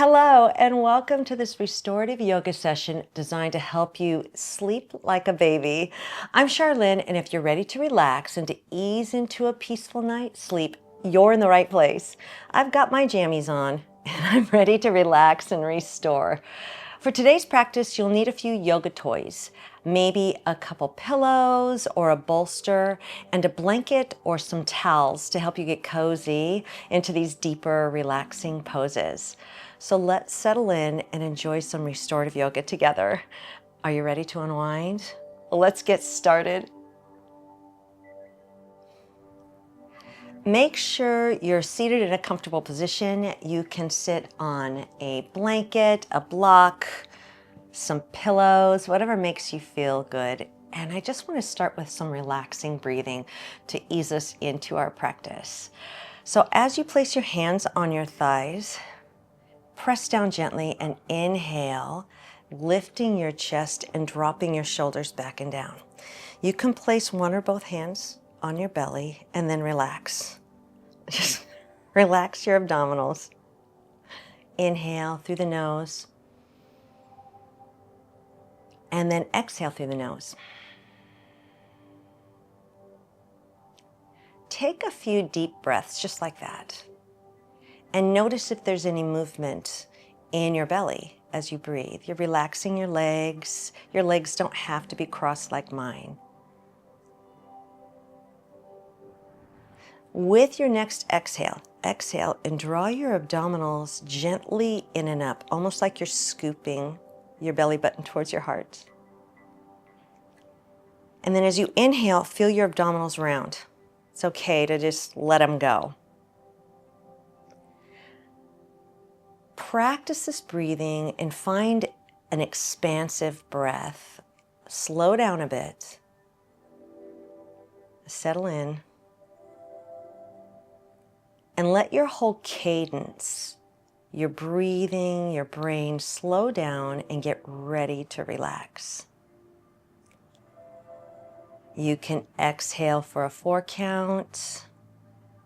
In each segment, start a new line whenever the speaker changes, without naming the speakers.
Hello, and welcome to this restorative yoga session designed to help you sleep like a baby. I'm Sharlyn, and if you're ready to relax and to ease into a peaceful night's sleep, you're in the right place. I've got my jammies on, and I'm ready to relax and restore. For today's practice, you'll need a few yoga toys, maybe a couple pillows or a bolster, and a blanket or some towels to help you get cozy into these deeper, relaxing poses. So let's settle in and enjoy some restorative yoga together. Are you ready to unwind? Let's get started. Make sure you're seated in a comfortable position. You can sit on a blanket, a block, some pillows, whatever makes you feel good. And I just want to start with some relaxing breathing to ease us into our practice. So as you place your hands on your thighs, press down gently and inhale, lifting your chest and dropping your shoulders back and down. You can place one or both hands on your belly and then relax. Just relax your abdominals. Inhale through the nose and then exhale through the nose. Take a few deep breaths just like that. And notice if there's any movement in your belly as you breathe. You're relaxing your legs. Your legs don't have to be crossed like mine. With your next exhale, exhale and draw your abdominals gently in and up, almost like you're scooping your belly button towards your heart. And then as you inhale, feel your abdominals round. It's okay to just let them go. Practice this breathing and find an expansive breath. Slow down a bit. Settle in. And let your whole cadence, your breathing, your brain slow down and get ready to relax. You can exhale for a 4 count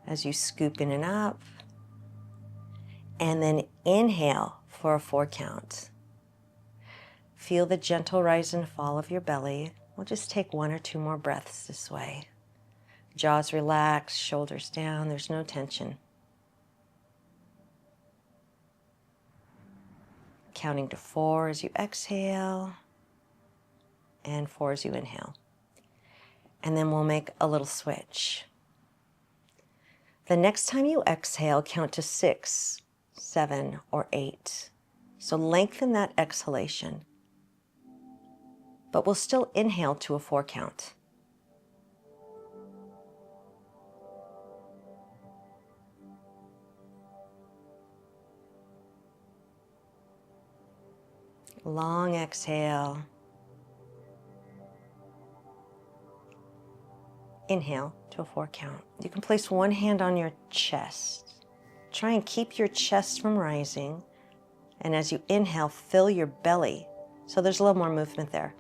as you scoop in and up. And then inhale for a 4 count. Feel the gentle rise and fall of your belly. We'll just take 1 or 2 more breaths this way. Jaws relaxed, shoulders down, there's no tension. Counting to 4 as you exhale, and 4 as you inhale. And then we'll make a little switch. The next time you exhale, count to 6, 7, or 8. So lengthen that exhalation. But we'll still inhale to a 4 count. Long exhale. Inhale to a 4 count. You can place one hand on your chest. Try and keep your chest from rising. And as you inhale, fill your belly. So there's a little more movement there.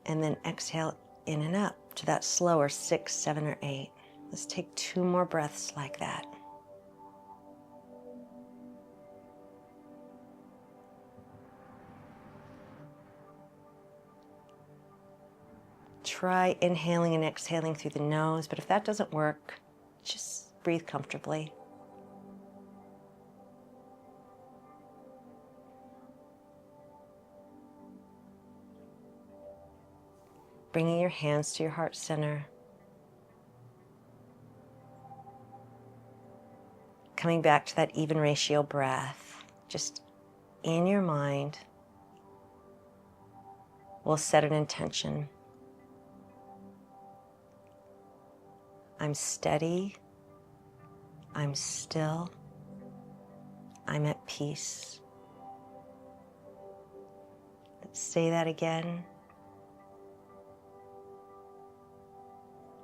And then exhale in and up to that slower 6, 7, or 8. Let's take 2 more breaths like that. Try inhaling and exhaling through the nose, but if that doesn't work, just breathe comfortably. Bringing your hands to your heart center. Coming back to that even ratio breath, just in your mind. We'll set an intention. I'm steady, I'm still, I'm at peace. Let's say that again.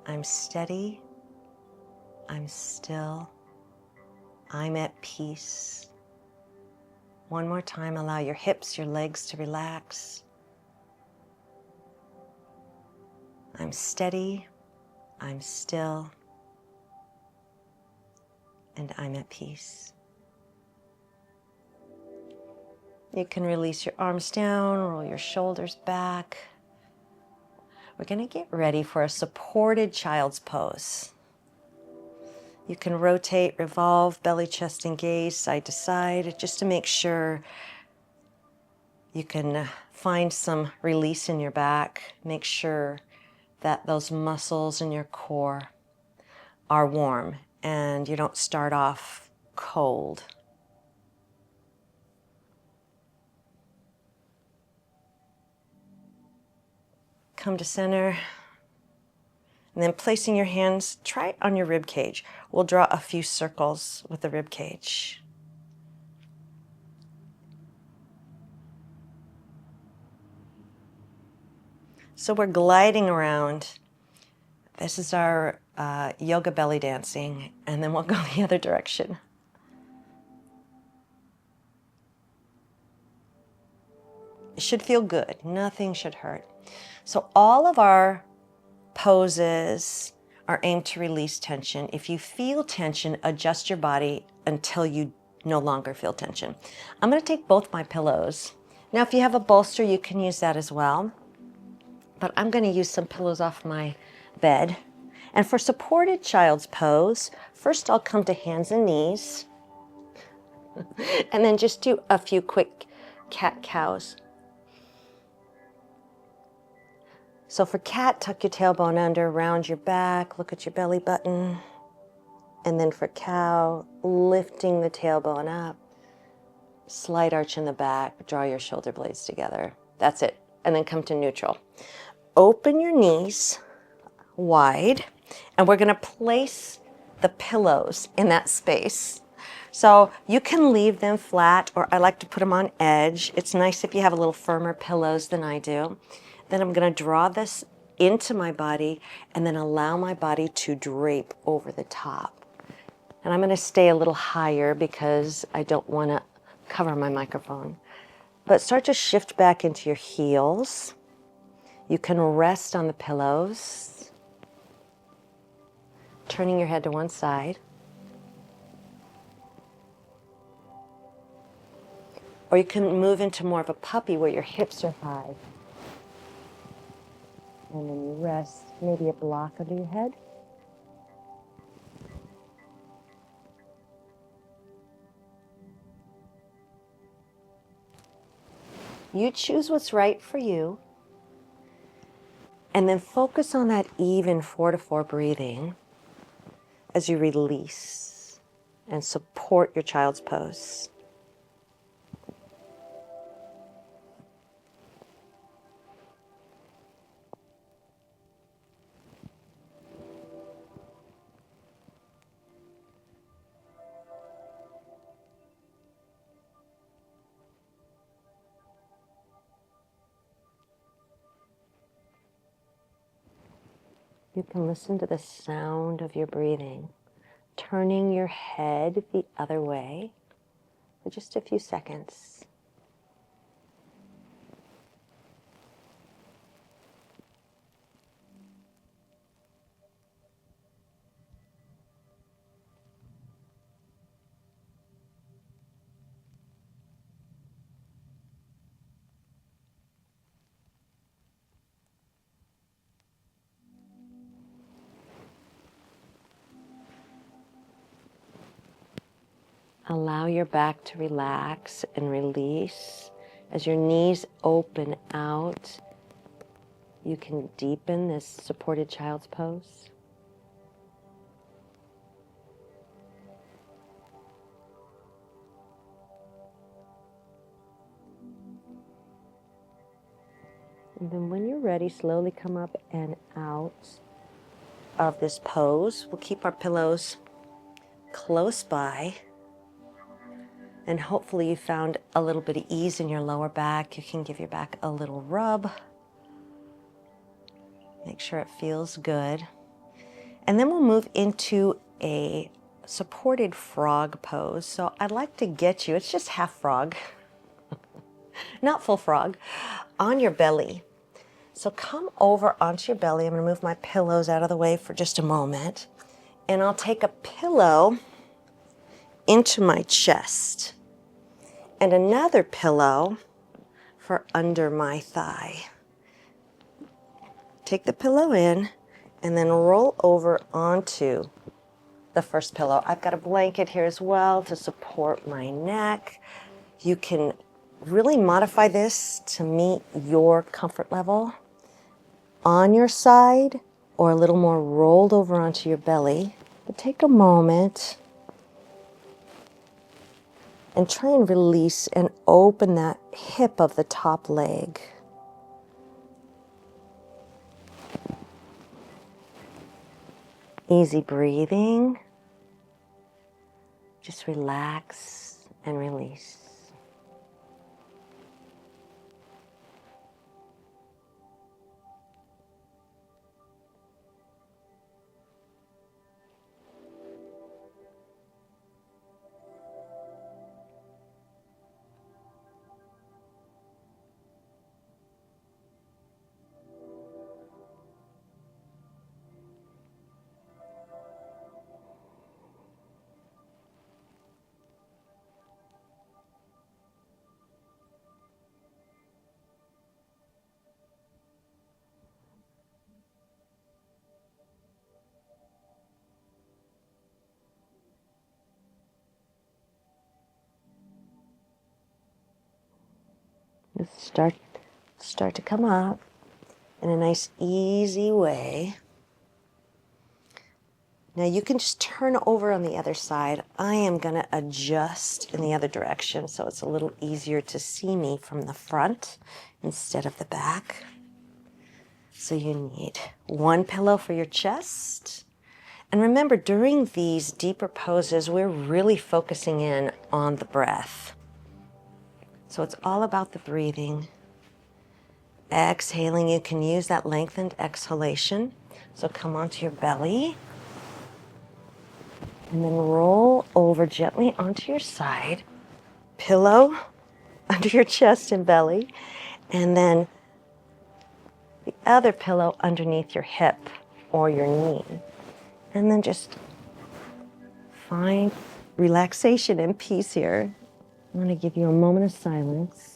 I'm steady, I'm still, I'm at peace. One more time, allow your hips, your legs to relax. I'm steady, I'm still, and I'm at peace. You can release your arms down, roll your shoulders back. We're going to get ready for a supported child's pose. You can rotate, revolve, belly, chest, and gaze side to side, just to make sure you can find some release in your back. Make sure that those muscles in your core are warm and you don't start off cold. Come to center, and then placing your hands, try it on your rib cage. We'll draw a few circles with the rib cage. So we're gliding around. This is our yoga belly dancing, and then we'll go the other direction. It should feel good. Nothing should hurt. So all of our poses are aimed to release tension. If you feel tension, adjust your body until you no longer feel tension. I'm going to take both my pillows. Now, if you have a bolster, you can use that as well. But I'm going to use some pillows off my bed. And for supported child's pose, first I'll come to hands and knees. And then just do a few quick cat-cows. So for cat, tuck your tailbone under, round your back, look at your belly button. And then for cow, lifting the tailbone up, slight arch in the back, draw your shoulder blades together. That's it. And then come to neutral. Open your knees wide, and we're going to place the pillows in that space. So you can leave them flat, or I like to put them on edge. It's nice if you have a little firmer pillows than I do. Then I'm going to draw this into my body and then allow my body to drape over the top. And I'm going to stay a little higher because I don't want to cover my microphone. But start to shift back into your heels. You can rest on the pillows, turning your head to one side. Or you can move into more of a puppy where your hips are high. And then you rest, maybe a block under your head. You choose what's right for you. And then focus on that even 4-4 breathing as you release and support your child's pose. You can listen to the sound of your breathing, turning your head the other way for just a few seconds. Allow your back to relax and release. As your knees open out, you can deepen this supported child's pose. And then when you're ready, slowly come up and out of this pose. We'll keep our pillows close by. And hopefully you found a little bit of ease in your lower back. You can give your back a little rub. Make sure it feels good. And then we'll move into a supported frog pose. So I'd like to get you, it's just half frog, not full frog, on your belly. So come over onto your belly. I'm going to move my pillows out of the way for just a moment. And I'll take a pillow into my chest. And another pillow for under my thigh. Take the pillow in and then roll over onto the first pillow. I've got a blanket here as well to support my neck. You can really modify this to meet your comfort level on your side or a little more rolled over onto your belly. But take a moment and try and release and open that hip of the top leg. Easy breathing. Just relax and release. Just start to come up in a nice easy way. Now you can just turn over on the other side. I am going to adjust in the other direction so it's a little easier to see me from the front instead of the back. So you need one pillow for your chest. And remember, during these deeper poses, we're really focusing in on the breath. So it's all about the breathing. Exhaling, you can use that lengthened exhalation. So come onto your belly. And then roll over gently onto your side. Pillow under your chest and belly. And then the other pillow underneath your hip or your knee. And then just find relaxation and peace here. I'm going to give you a moment of silence.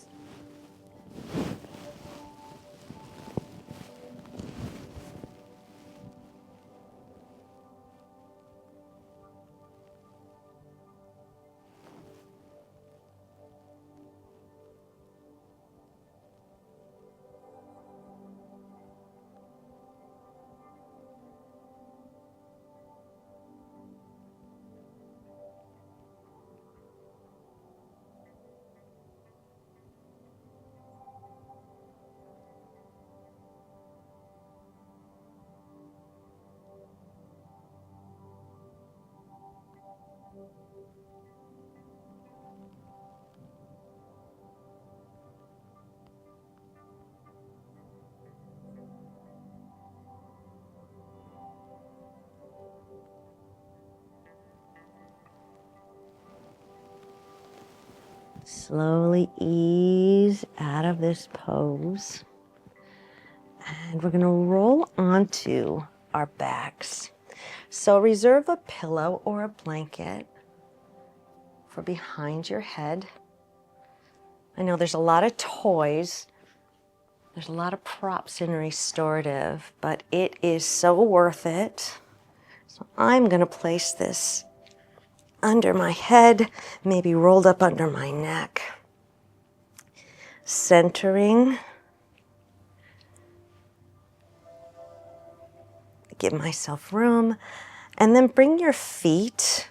Slowly ease out of this pose. And we're going to roll onto our backs. So reserve a pillow or a blanket for behind your head. I know there's a lot of toys. There's a lot of props in restorative, but it is so worth it. So I'm going to place this under my head, maybe rolled up under my neck. Centering. Give myself room. And then bring your feet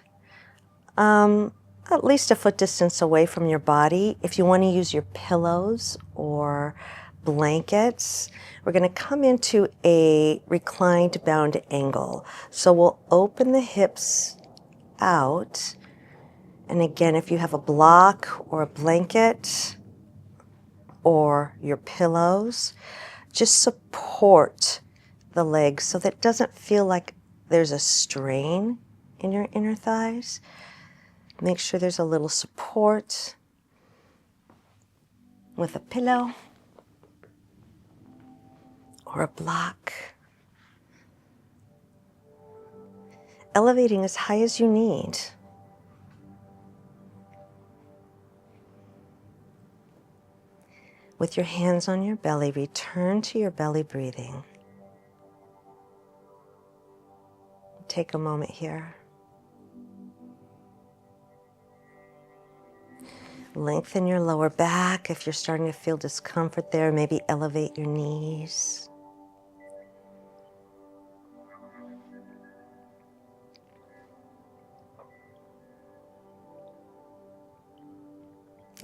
at least a foot distance away from your body. If you want to use your pillows or blankets, we're going to come into a reclined bound angle. So we'll open the hips out. And again, if you have a block or a blanket or your pillows, just support the legs so that it doesn't feel like there's a strain in your inner thighs. Make sure there's a little support with a pillow or a block. Elevating as high as you need. With your hands on your belly, return to your belly breathing. Take a moment here. Lengthen your lower back. If you're starting to feel discomfort there, maybe elevate your knees.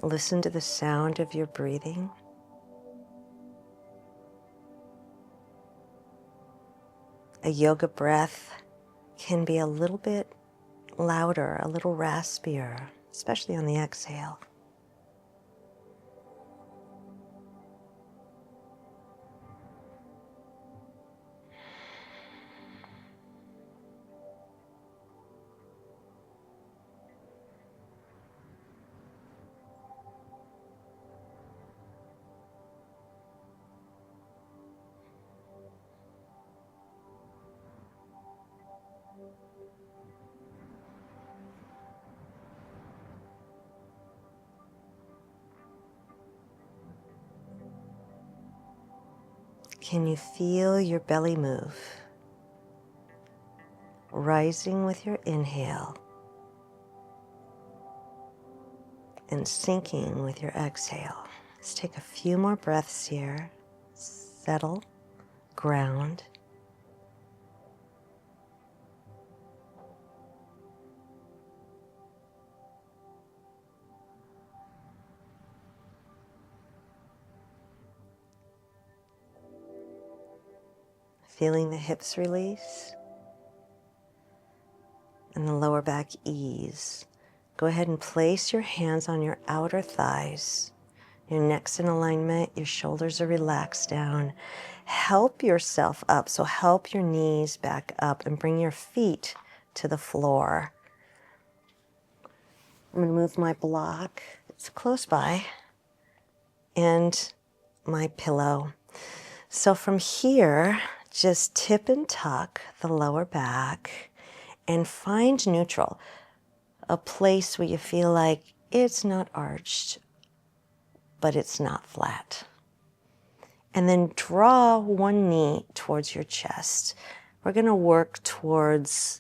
Listen to the sound of your breathing. A yoga breath can be a little bit louder, a little raspier, especially on the exhale. Can you feel your belly move? Rising with your inhale and sinking with your exhale. Let's take a few more breaths here. Settle, ground. Feeling the hips release and the lower back ease. Go ahead and place your hands on your outer thighs. Your neck's in alignment, your shoulders are relaxed down. Help yourself up, so help your knees back up and bring your feet to the floor. I'm going to move my block, it's close by, and my pillow. So from here, just tip and tuck the lower back and find neutral, a place where you feel like it's not arched, but it's not flat. And then draw one knee towards your chest. We're going to work towards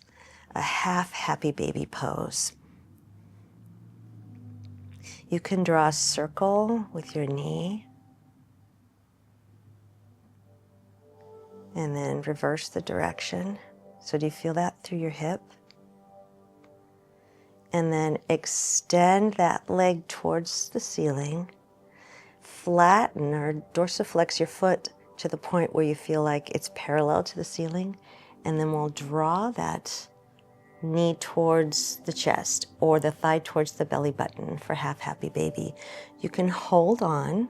a half happy baby pose. You can draw a circle with your knee and then reverse the direction. So do you feel that through your hip? And then extend that leg towards the ceiling. Flatten or dorsiflex your foot to the point where you feel like it's parallel to the ceiling. And then we'll draw that knee towards the chest or the thigh towards the belly button for half happy baby. You can hold on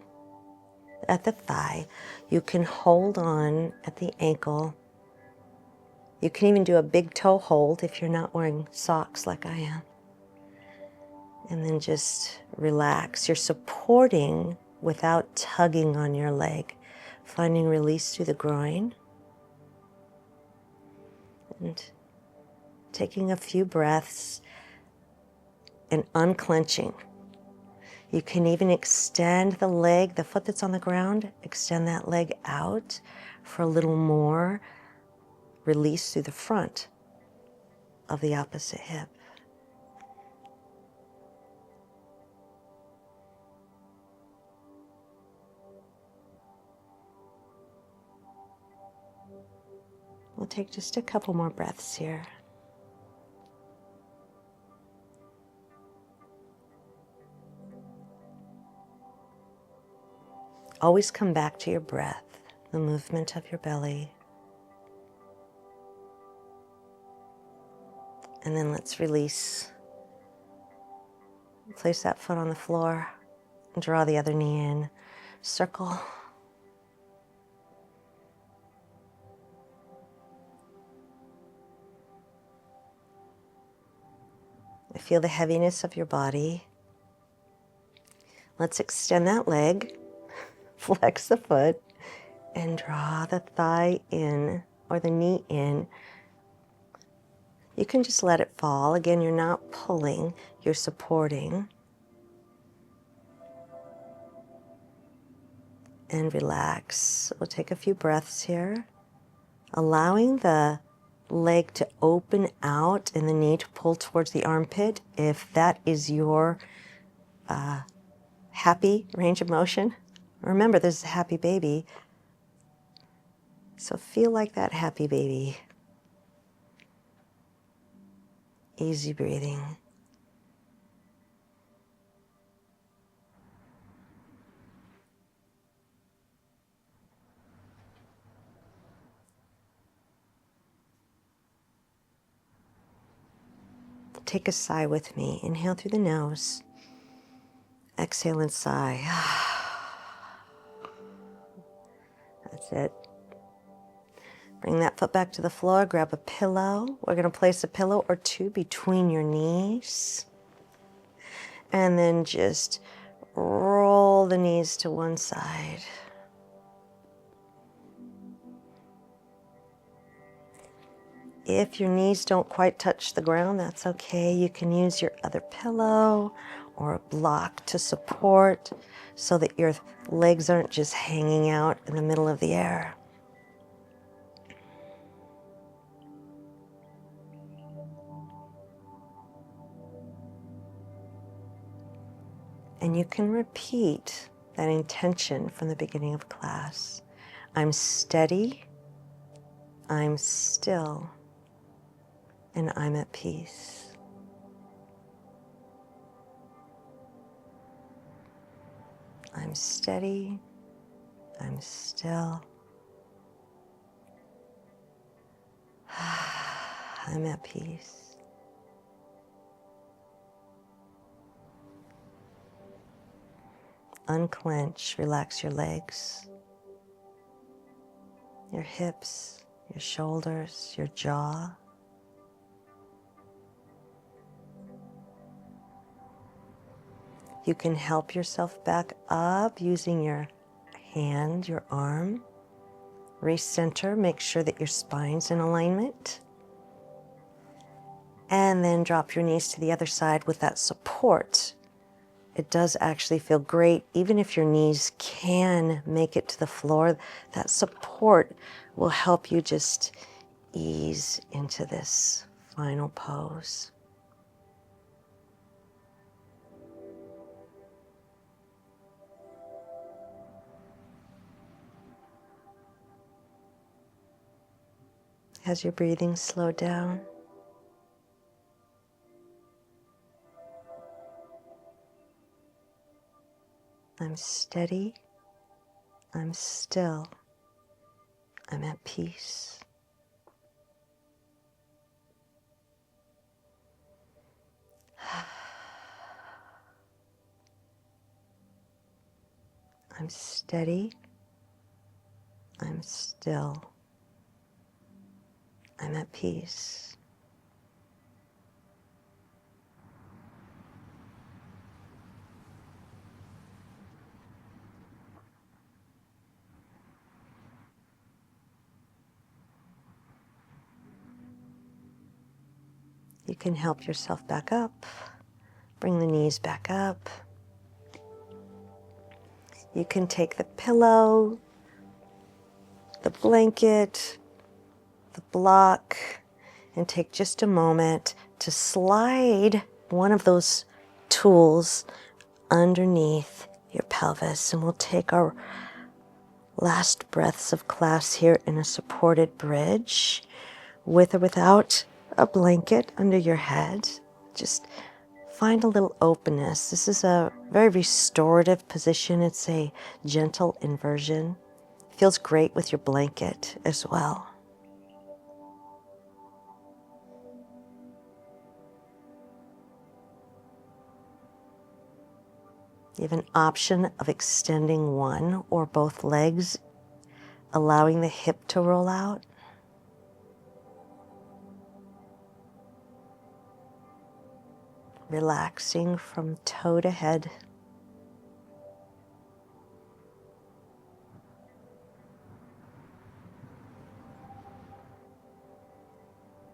at the thigh. You can hold on at the ankle. You can even do a big toe hold if you're not wearing socks like I am. And then just relax. You're supporting without tugging on your leg. Finding release through the groin. And taking a few breaths and unclenching. You can even extend the leg, the foot that's on the ground, extend that leg out for a little more release through the front of the opposite hip. We'll take just a couple more breaths here. Always come back to your breath, the movement of your belly. And then let's release. Place that foot on the floor and draw the other knee in. Circle. Feel the heaviness of your body. Let's extend that leg, flex the foot, and draw the thigh in or the knee in. You can just let it fall. Again, you're not pulling, you're supporting. and relax. We'll take a few breaths here, allowing the leg to open out and the knee to pull towards the armpit if that is your happy range of motion. Remember, this is a happy baby, so feel like that happy baby. Easy breathing. Take a sigh with me. Inhale through the nose. Exhale and sigh. That's it. Bring that foot back to the floor. Grab a pillow. We're going to place a pillow or two between your knees. And then just roll the knees to one side. If your knees don't quite touch the ground, that's okay. You can use your other pillow or a block to support so that your legs aren't just hanging out in the middle of the air. And you can repeat that intention from the beginning of class. I'm steady, I'm still, and I'm at peace. I'm steady, I'm still, I'm at peace. Unclench, relax your legs, your hips, your shoulders, your jaw. You can help yourself back up using your hand, your arm. Recenter, make sure that your spine's in alignment. And then drop your knees to the other side with that support. It does actually feel great, even if your knees can make it to the floor, that support will help you just ease into this final pose. Has your breathing slowed down? I'm steady, I'm still, I'm at peace. I'm steady, I'm still, I'm at peace. You can help yourself back up. Bring the knees back up. You can take the pillow, the blanket, the block, and take just a moment to slide one of those tools underneath your pelvis. And we'll take our last breaths of class here in a supported bridge, with or without a blanket under your head. Just find a little openness. This is a very restorative position. It's a gentle inversion. Feels great with your blanket as well. You have an option of extending one or both legs, allowing the hip to roll out. Relaxing from toe to head.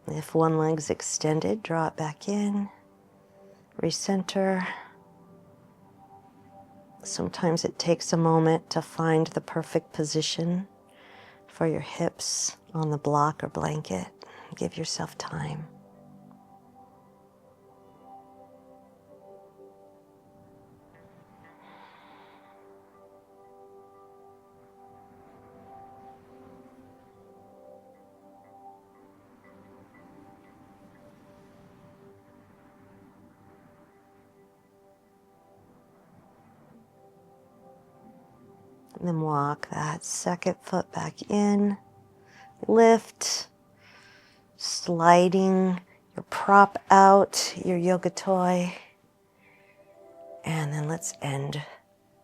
If one leg's extended, draw it back in, recenter, Sometimes it takes a moment to find the perfect position for your hips on the block or blanket. Give yourself time. And then walk that second foot back in. Lift, sliding your prop out, your yoga toy. And then let's end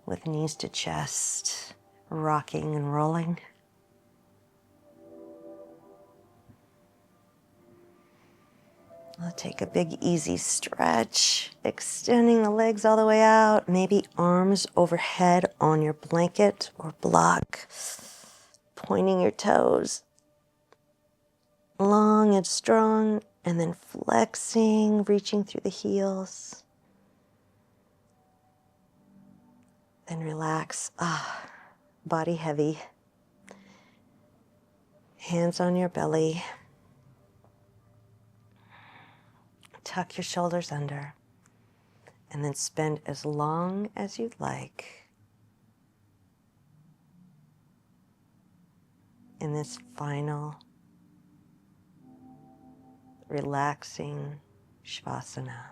with knees to chest, rocking and rolling. I'll take a big easy stretch, extending the legs all the way out, maybe arms overhead on your blanket or block, pointing your toes long and strong, and then flexing, reaching through the heels. Then relax, body heavy, hands on your belly. Tuck your shoulders under, and then spend as long as you'd like in this final relaxing Shavasana.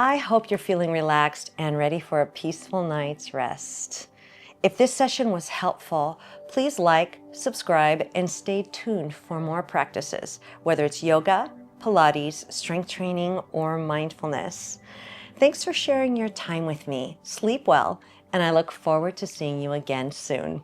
I hope you're feeling relaxed and ready for a peaceful night's rest. If this session was helpful, please like, subscribe, and stay tuned for more practices, whether it's yoga, Pilates, strength training, or mindfulness. Thanks for sharing your time with me. Sleep well, and I look forward to seeing you again soon.